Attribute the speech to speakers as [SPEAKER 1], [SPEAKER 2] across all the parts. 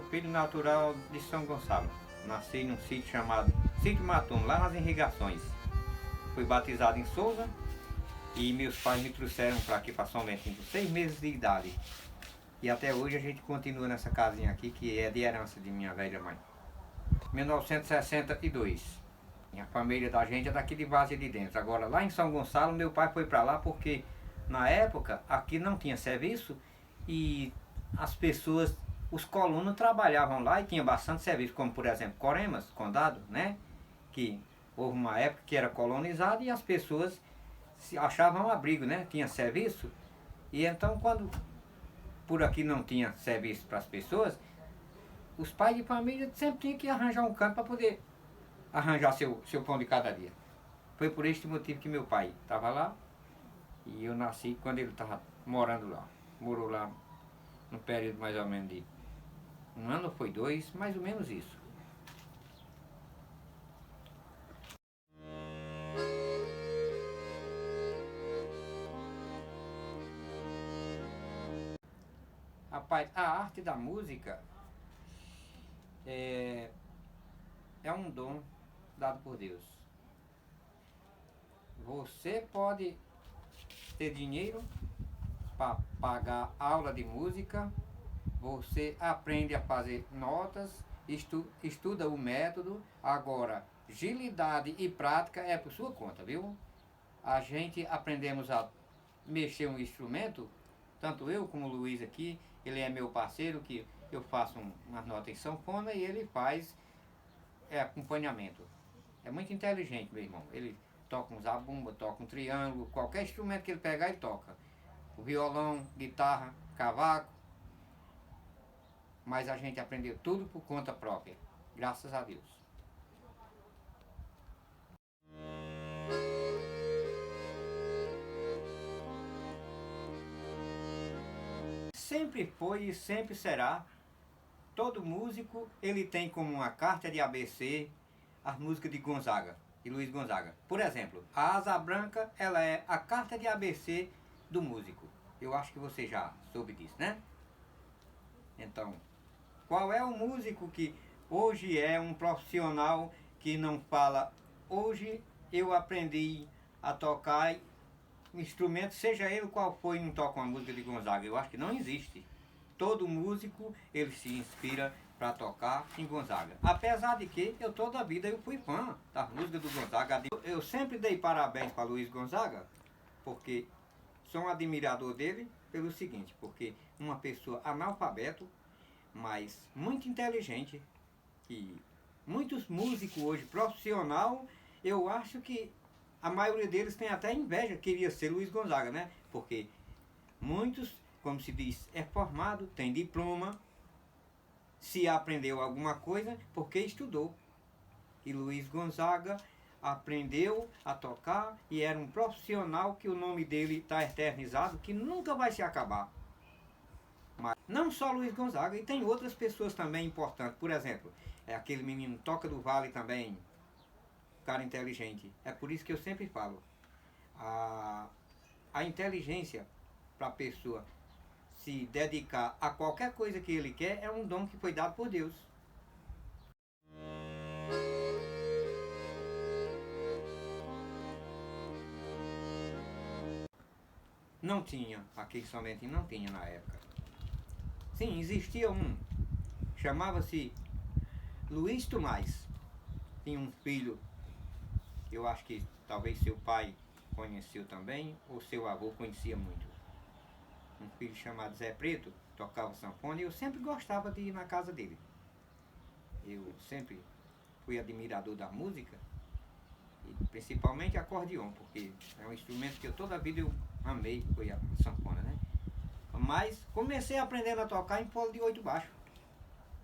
[SPEAKER 1] filho natural de São Gonçalo. Nasci num sítio chamado Sítio Matumo, lá nas Irrigações. Fui batizado em Souza e meus pais me trouxeram para aqui, para São Lentinho, com 6 meses de idade. E até hoje a gente continua nessa casinha aqui, que é de herança de minha velha mãe. 1962. A família da gente é daqui de Várzea de Dentro. Agora, lá em São Gonçalo, meu pai foi para lá porque, na época, aqui não tinha serviço e as pessoas, os colonos trabalhavam lá e tinha bastante serviço, como, por exemplo, Coremas, Condado, né? Que houve uma época que era colonizado e as pessoas se achavam abrigo, né? Tinha serviço. E então, quando por aqui não tinha serviço para as pessoas, os pais de família sempre tinham que arranjar um canto para poder arranjar seu pão de cada dia. Foi por este motivo que meu pai estava lá e eu nasci quando ele estava morando lá. Morou lá no período mais ou menos de 1 ano ou foi 2, mais ou menos isso. Rapaz, a arte da música é um dom dado por Deus. Você pode ter dinheiro para pagar aula de música, você aprende a fazer notas, estuda o método, agora agilidade e prática é por sua conta, viu? A gente aprendemos a mexer um instrumento, tanto eu como o Luiz aqui, ele é meu parceiro, que eu faço umas notas em sanfona e ele faz acompanhamento. É muito inteligente, meu irmão. Ele toca um zabumba, toca um triângulo, qualquer instrumento que ele pegar, ele toca. O violão, guitarra, cavaco. Mas a gente aprendeu tudo por conta própria, graças a Deus. Sempre foi e sempre será. Todo músico, ele tem como uma carta de ABC as músicas de Gonzaga, de Luiz Gonzaga. Por exemplo, a Asa Branca, ela é a carta de ABC do músico. Eu acho que você já soube disso, né? Então, qual é o músico que hoje é um profissional que não fala, hoje eu aprendi a tocar instrumento, seja ele qual for, e não toca uma música de Gonzaga? Eu acho que não existe. Todo músico, ele se inspira para tocar em Gonzaga. Apesar de que eu toda a vida eu fui fã das músicas do Gonzaga. Eu sempre dei parabéns para Luiz Gonzaga, porque sou um admirador dele pelo seguinte, porque uma pessoa analfabeto, mas muito inteligente, e muitos músicos hoje profissional, eu acho que a maioria deles tem até inveja, queria ser Luiz Gonzaga, né? Porque muitos, como se diz, é formado, tem diploma, se aprendeu alguma coisa porque estudou. E Luiz Gonzaga aprendeu a tocar e era um profissional que o nome dele está eternizado, que nunca vai se acabar. Mas não só Luiz Gonzaga, e tem outras pessoas também importantes. Por exemplo, aquele menino Toca do Vale também, cara inteligente. É por isso que eu sempre falo, a inteligência para a pessoa se dedicar a qualquer coisa que ele quer é um dom que foi dado por Deus. Não tinha, aqui somente não tinha na época. Sim, existia um, chamava-se Luiz Tomás. Tinha um filho, eu acho que talvez seu pai conheceu também, ou seu avô conhecia muito. Um filho chamado Zé Preto, tocava sanfona e eu sempre gostava de ir na casa dele. Eu sempre fui admirador da música, e principalmente acordeon, porque é um instrumento que eu toda a vida eu amei, foi a sanfona, né? Mas comecei aprendendo a tocar em polo de 8 baixo.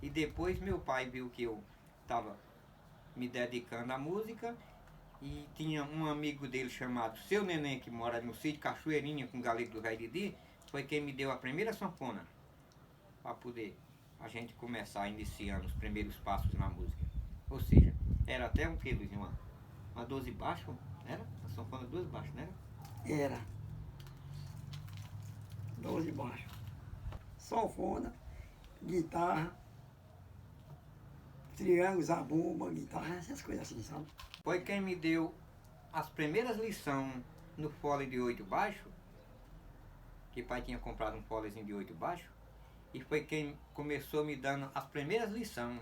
[SPEAKER 1] E depois meu pai viu que eu estava me dedicando à música e tinha um amigo dele chamado Seu Neném, que mora no sítio Cachoeirinha com Galego do Velho Didi, foi quem me deu a primeira sanfona para poder a gente começar iniciando os primeiros passos na música. Ou seja, era até um que, Luizinho? Uma 12 baixo, era? A sanfona 12 baixo, não era?
[SPEAKER 2] Era 12 baixo. Sanfona, guitarra, triângulo, zabumba, guitarra, essas coisas assim, sabe?
[SPEAKER 1] Foi quem me deu as primeiras lições no fole de 8 baixo, que pai tinha comprado um folezinho de 8 baixo, e foi quem começou me dando as primeiras lições,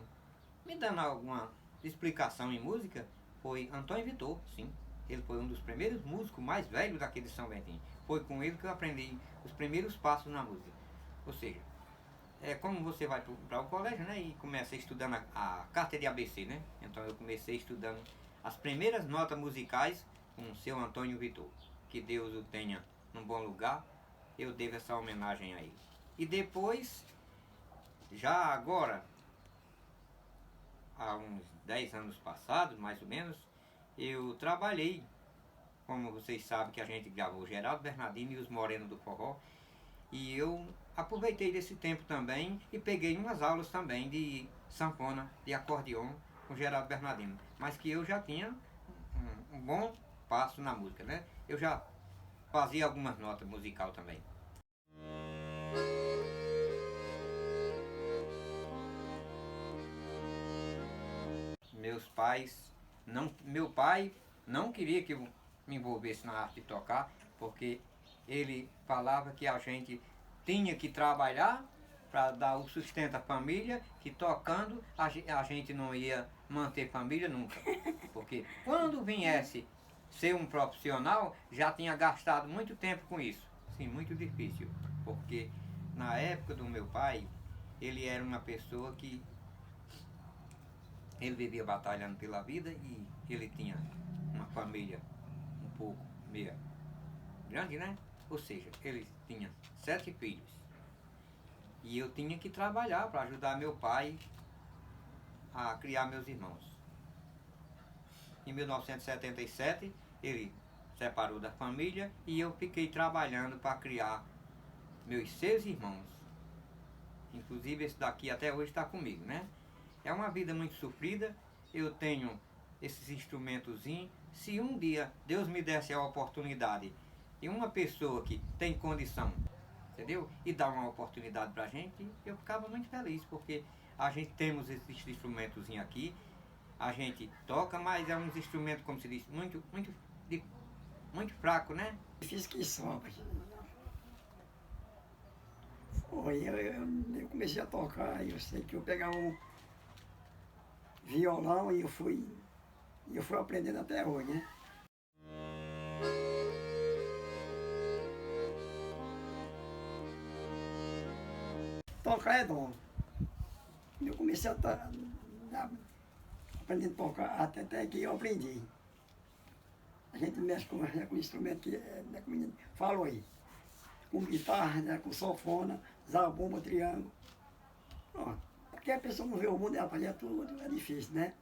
[SPEAKER 1] me dando alguma explicação em música, foi Antônio Vitor, sim. Ele foi um dos primeiros músicos mais velhos daqui de São Bentinho. Foi com ele que eu aprendi os primeiros passos na música. Ou seja, é como você vai para o colégio, né, e começa estudando a carta de ABC, né? Então eu comecei estudando as primeiras notas musicais com o seu Antônio Vitor. Que Deus o tenha num bom lugar. Eu devo essa homenagem a ele. E depois, já agora, há uns 10 anos passados, mais ou menos, eu trabalhei, como vocês sabem que a gente gravou Geraldo Bernardino e os Morenos do Forró, e eu aproveitei desse tempo também e peguei umas aulas também de sanfona, de acordeon com Geraldo Bernardino, mas que eu já tinha um bom passo na música, né? Eu já fazia algumas notas musical também. Meus pais, meu pai não queria que eu me envolvesse na arte de tocar, porque ele falava que a gente tinha que trabalhar para dar o sustento à família, que tocando a gente não ia manter família nunca. Porque quando viesse ser um profissional, já tinha gastado muito tempo com isso. Sim, muito difícil. Porque na época do meu pai, ele era uma pessoa que ele vivia batalhando pela vida e ele tinha uma família um pouco meia grande, né? Ou seja, ele tinha 7 filhos. E eu tinha que trabalhar para ajudar meu pai a criar meus irmãos. Em 1977, ele separou da família e eu fiquei trabalhando para criar meus 6 irmãos. Inclusive esse daqui até hoje está comigo, né? É uma vida muito sofrida. Eu tenho esses instrumentozinhos. Se um dia Deus me desse a oportunidade e uma pessoa que tem condição, entendeu? E dá uma oportunidade pra gente, eu ficava muito feliz, porque a gente temos esses instrumentozinhos aqui, a gente toca, mas é uns instrumentos, como se diz, muito fraco, né?
[SPEAKER 2] Fiz que só. Foi, eu comecei a tocar, eu sei que eu pegava um violão e eu fui aprendendo até hoje, né? Tocar é dom. Eu comecei aprendendo a tocar até que eu aprendi. A gente mexe com instrumento que né, como o menino falou aí. Com guitarra, né, com sanfona, zabumba, triângulo. Pronto. Porque a pessoa não vê o mundo, ela fazia tudo, é difícil, né?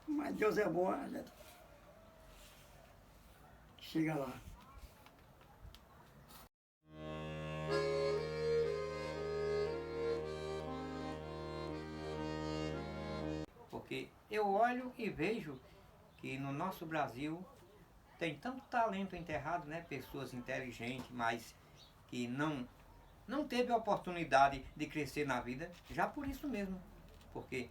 [SPEAKER 2] Mas Deus é bom, a gente chega lá.
[SPEAKER 1] Porque eu olho e vejo que no nosso Brasil tem tanto talento enterrado, né? Pessoas inteligentes, mas que não teve a oportunidade de crescer na vida, já por isso mesmo. Porque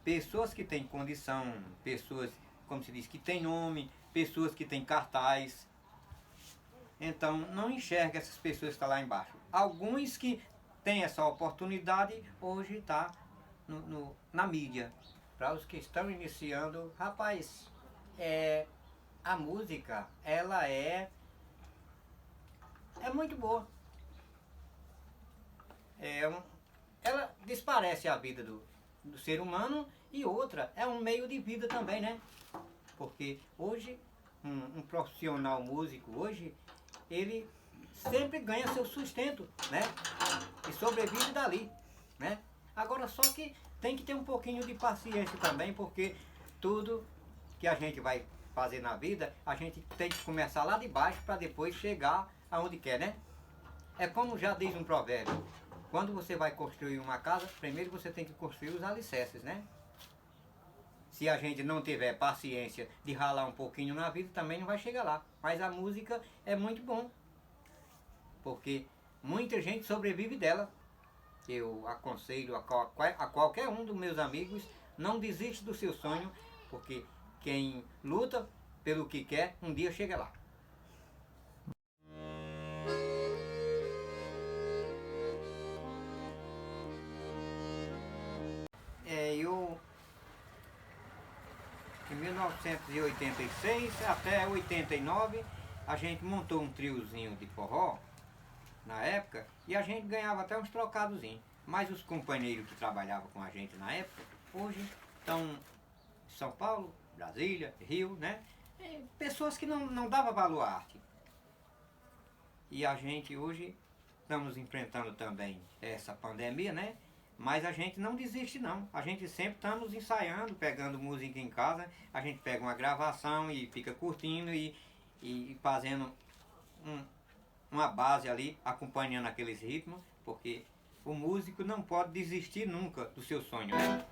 [SPEAKER 1] pessoas que têm condição, pessoas, como se diz, que têm nome, pessoas que têm cartaz, então não enxerga essas pessoas que estão lá embaixo. Alguns que têm essa oportunidade, hoje está na mídia. Para os que estão iniciando, rapaz, a música, ela é muito boa. Ela desparece a vida do ser humano e outra, é um meio de vida também, né? Porque hoje, um profissional músico, hoje, ele sempre ganha seu sustento, né? E sobrevive dali, né? Agora só que tem que ter um pouquinho de paciência também, porque tudo que a gente vai fazer na vida, a gente tem que começar lá de baixo para depois chegar aonde quer, né? É como já diz um provérbio, quando você vai construir uma casa, primeiro você tem que construir os alicerces, né? Se a gente não tiver paciência de ralar um pouquinho na vida, também não vai chegar lá. Mas a música é muito bom, porque muita gente sobrevive dela. eu aconselho a qualquer um dos meus amigos, não desiste do seu sonho, porque quem luta pelo que quer, um dia chega lá. Eu, em 1986 até 89, a gente montou um triozinho de forró, na época, e a gente ganhava até uns trocadozinhos. Mas os companheiros que trabalhavam com a gente na época, hoje estão em São Paulo, Brasília, Rio, né? Pessoas que não davam valor à arte. E a gente hoje estamos enfrentando também essa pandemia, né? Mas a gente não desiste não. A gente sempre estamos ensaiando, pegando música em casa, a gente pega uma gravação e fica curtindo e fazendo uma base ali, acompanhando aqueles ritmos, porque o músico não pode desistir nunca do seu sonho, né?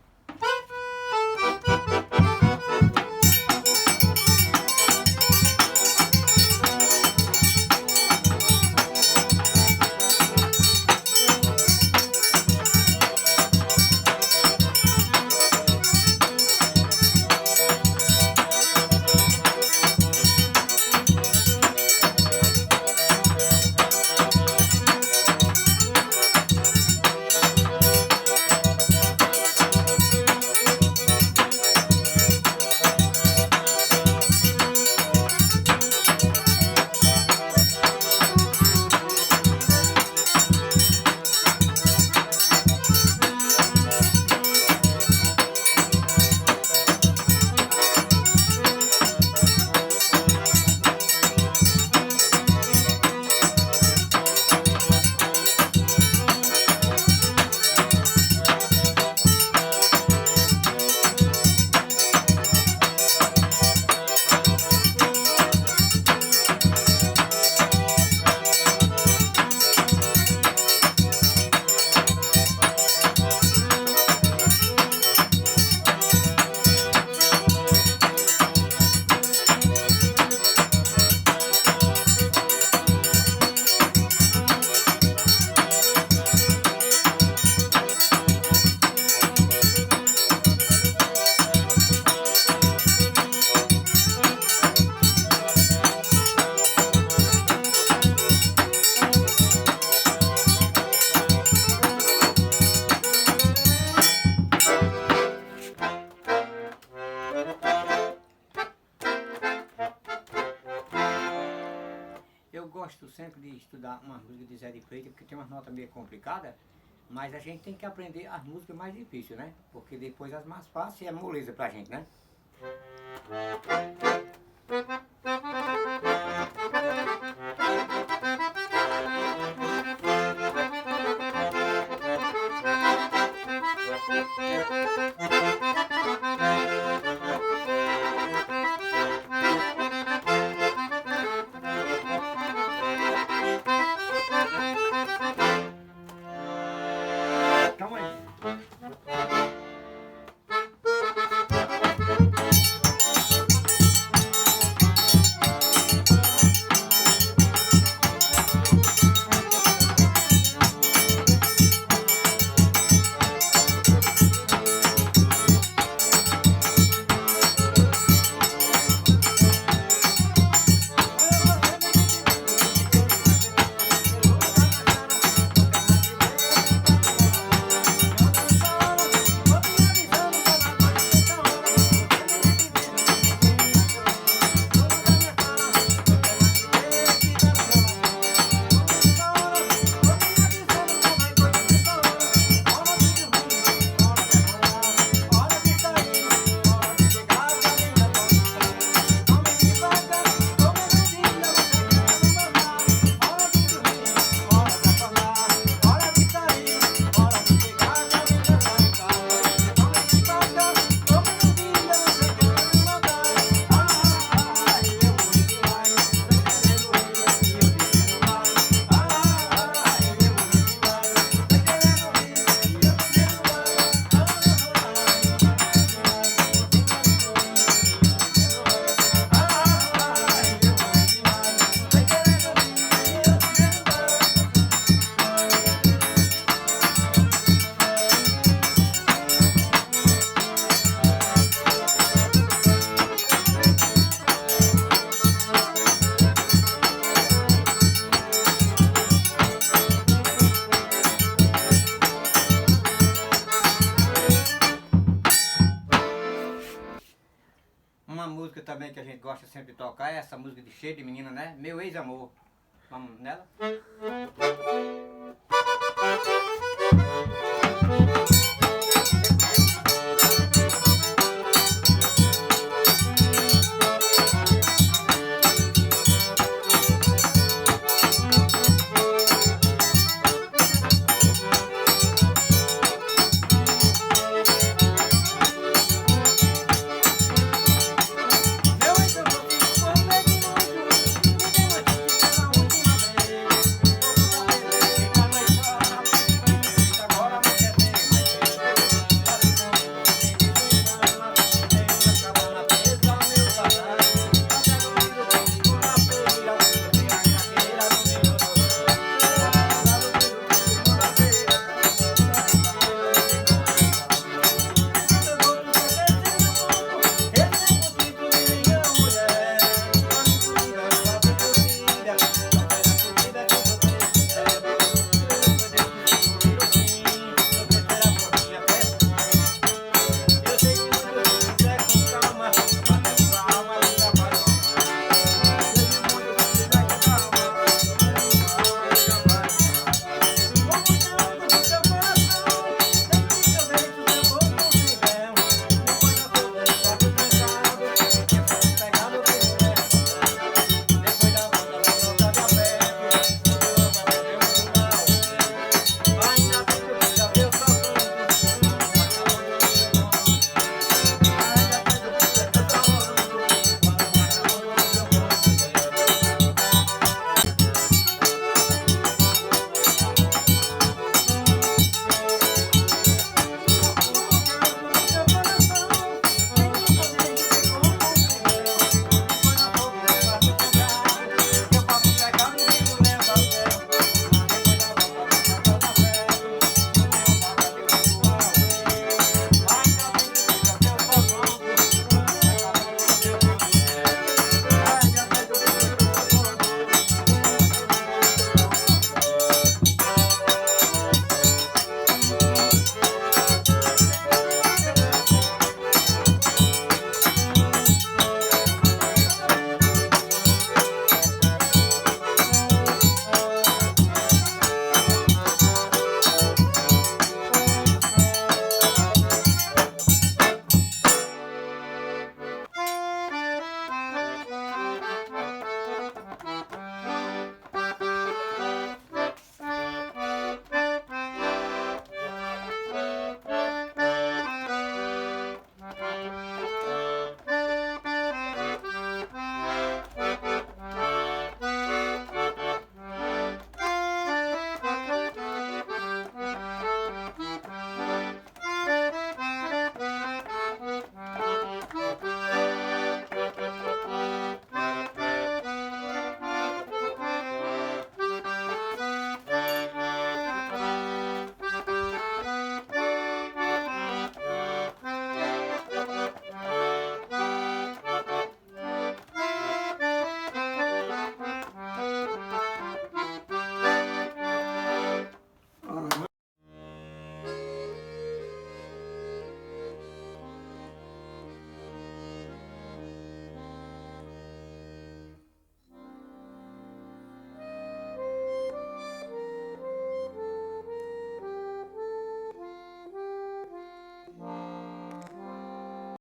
[SPEAKER 1] Eu gosto sempre de estudar uma música de Zé de Freitas, porque tem umas notas meio complicadas, mas a gente tem que aprender as músicas mais difíceis, né? Porque depois as mais fáceis é moleza pra gente, né?
[SPEAKER 2] Calma aí.
[SPEAKER 1] música também que a gente gosta sempre de tocar é essa música de Cheio de Menina, né? Meu Ex-Amor. Vamos nela?